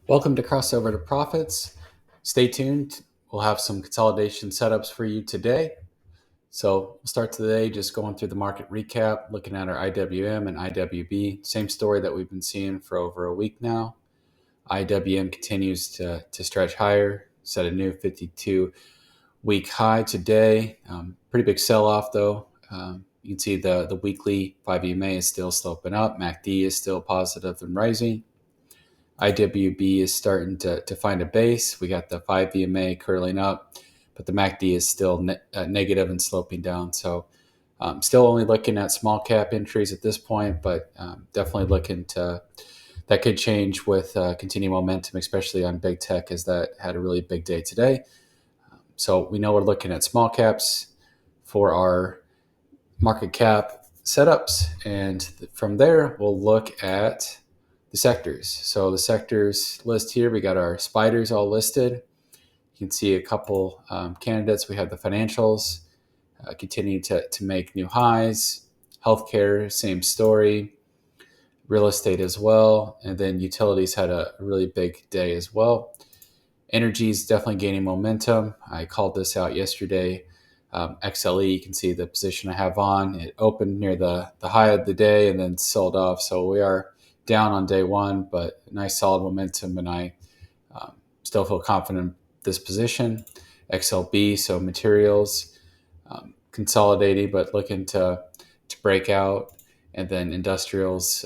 Welcome to Crossover to Profits. Stay tuned. We'll have some consolidation setups for you today. So we'll start today just going through the market recap, looking at our IWM and IWB. Same story that we've been seeing for over a week now. IWM continues to stretch higher, set a new 52-week high today. Pretty big sell-off though. You can see the weekly 5 EMA is still sloping up. MACD is still positive and rising. IWB is starting to find a base. We got the 5 EMA curling up, but the MACD is still negative and sloping down. So still only looking at small cap entries at this point, but definitely looking to that could change with continued momentum, especially on big tech, as that had a really big day today. So we know we're looking at small caps for our market cap setups, and from there we'll look at the sectors. So the sectors list here, we got our spiders all listed. You can see a couple candidates. We have the financials continue to make new highs. Healthcare, same story. Real estate as well. And then utilities had a really big day as well. Energy is definitely gaining momentum. I called this out yesterday. XLE, you can see the position I have on. It opened near the high of the day and then sold off. So we are down on day one, but nice solid momentum, and I still feel confident in this position. XLB, so materials, consolidating, but looking to break out. And then industrials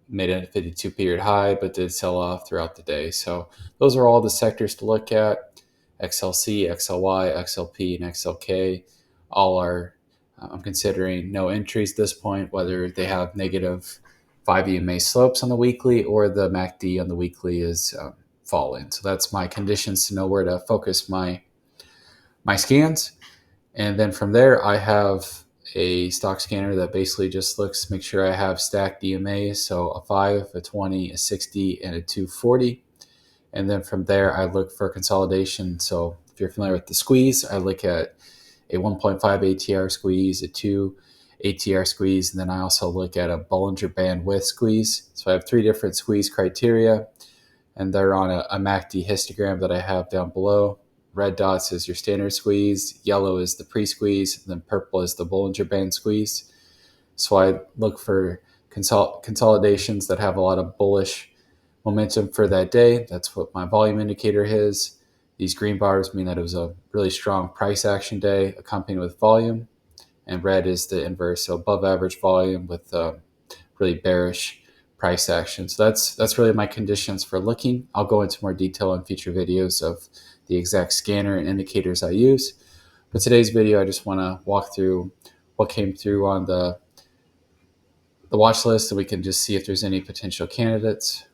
made a 52 period high, but did sell off throughout the day. So those are all the sectors to look at. XLC, XLY, XLP, and XLK all are, I'm considering no entries at this point, whether they have negative 5 EMA slopes on the weekly or the MACD on the weekly is falling. So that's my conditions to know where to focus my scans. And then from there, I have a stock scanner that basically just looks, make sure I have stacked EMAs. So a 5, a 20, a 60, and a 240. And then from there, I look for consolidation. So if you're familiar with the squeeze, I look at a 1.5 ATR squeeze, a 2 ATR squeeze, and then I also look at a Bollinger Band width squeeze. So I have 3 different squeeze criteria, and they're on a MACD histogram that I have down below. Red dots is your standard squeeze, yellow is the pre-squeeze, and then purple is the Bollinger Band squeeze. So I look for consolidations that have a lot of bullish momentum for that day. That's what my volume indicator is. These green bars mean that it was a really strong price action day accompanied with volume. And red is the inverse, so above average volume with really bearish price action. So that's really my conditions for looking. I'll go into more detail in future videos of the exact scanner and indicators I use. But today's video, I just want to walk through what came through on the watch list so we can just see if there's any potential candidates.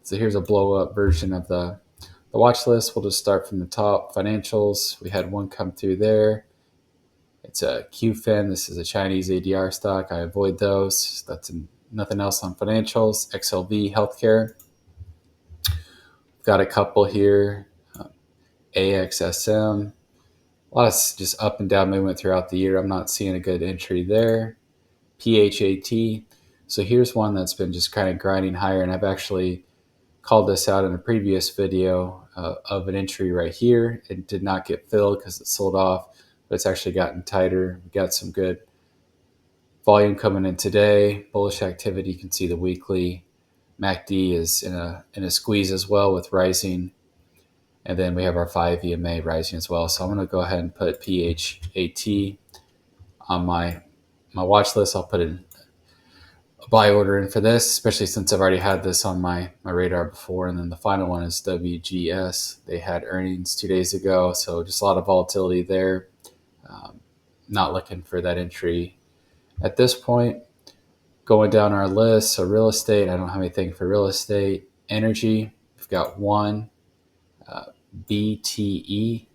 So here's a blow up version of the watch list. We'll just start from the top. Financials, we had one come through there. It's a QFIN. This is a Chinese ADR stock. I avoid those. That's nothing else on financials. XLV, healthcare. Got a couple here. AXSM. A lot of just up and down movement throughout the year. I'm not seeing a good entry there. PHAT. So here's one that's been just kind of grinding higher, and I've actually called this out in a previous video of an entry right here. It did not get filled because it sold off, but it's actually gotten tighter. We got some good volume coming in today. Bullish activity. You can see the weekly MACD is in a squeeze as well with rising. And then we have our 5 EMA rising as well. So I'm going to go ahead and put PHAT on my watch list. I'll put a buy order in for this, especially since I've already had this on my radar before. And then the final one is WGS. They had earnings 2 days ago, so just a lot of volatility there. Not looking for that entry at this point. Going down our list, so real estate, I don't have anything for real estate. Energy, we've got one. BTE.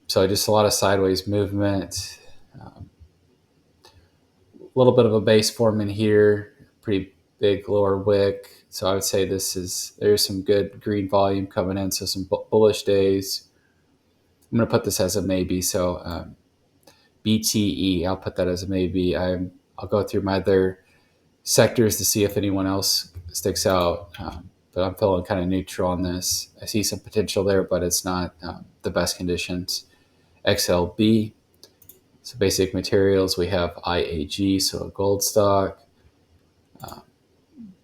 So just a lot of sideways movement. A little bit of a base forming here, pretty big lower wick. So I would say there's some good green volume coming in, so some bullish days. I'm going to put this as a maybe. So BTE, I'll put that as a maybe. I'll go through my other sectors to see if anyone else sticks out. but I'm feeling kind of neutral on this. I see some potential there, but it's not the best conditions. XLB, so basic materials, we have IAG, so a gold stock,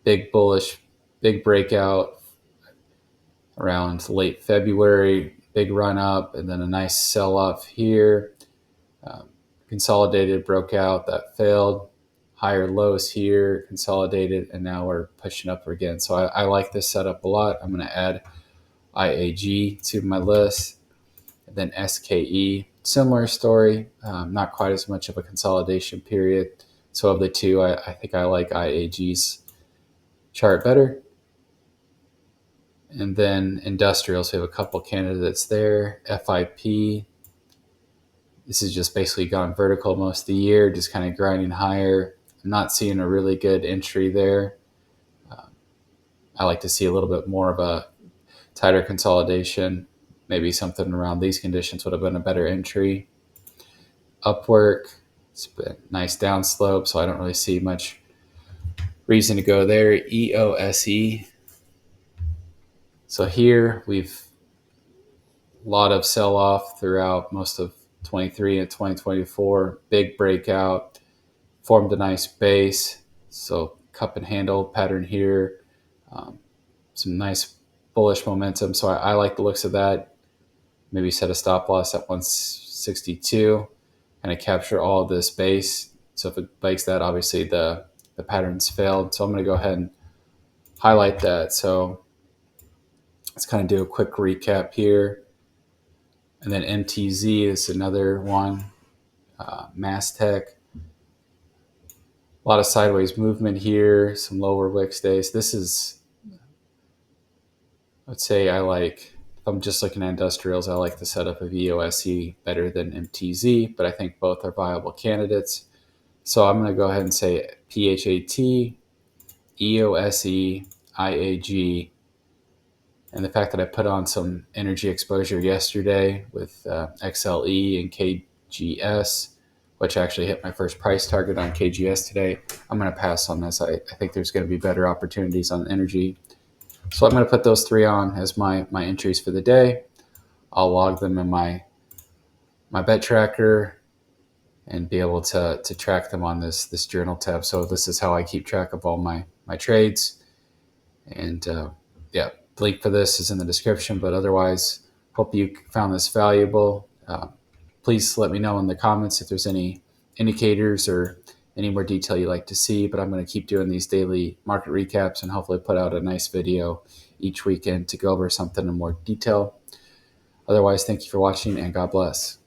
big bullish, big breakout around late February, big run up, and then a nice sell off here. Consolidated, broke out, that failed. Higher lows here, consolidated, and now we're pushing up again. So I like this setup a lot. I'm going to add IAG to my list. And then SKE, similar story, not quite as much of a consolidation period. So of the two, I think I like IAG's chart better. And then industrials, we have a couple candidates there. FIP, this has just basically gone vertical most of the year, just kind of grinding higher. I'm not seeing a really good entry there. I like to see a little bit more of a tighter consolidation. Maybe something around these conditions would have been a better entry. Upwork, it's been a nice downslope, so I don't really see much reason to go there. EOSE. So here we've a lot of sell-off throughout most of 23 and 2024. Big breakout, formed a nice base. So cup and handle pattern here. Some nice bullish momentum. So I like the looks of that. Maybe set a stop loss at 162, kind of capture all of this base. So if it breaks that, obviously the pattern's failed. So I'm going to go ahead and highlight that. So let's kind of do a quick recap here. And then MTZ is another one. Mastech. A lot of sideways movement here, some lower wick stays. This is, let's say I like, if I'm just looking at industrials, I like the setup of EOSE better than MTZ, but I think both are viable candidates. So I'm going to go ahead and say PHAT, EOSE, IAG, and the fact that I put on some energy exposure yesterday with XLE and KGS, which actually hit my first price target on KGS today, I'm going to pass on this. I think there's going to be better opportunities on energy. So I'm going to put those three on as my entries for the day. I'll log them in my bet tracker and be able to track them on this journal tab. So this is how I keep track of all my trades. And yeah, the link for this is in the description. But otherwise, hope you found this valuable. Please let me know in the comments if there's any indicators or any more detail you'd like to see. But I'm going to keep doing these daily market recaps and hopefully put out a nice video each weekend to go over something in more detail. Otherwise, thank you for watching and God bless.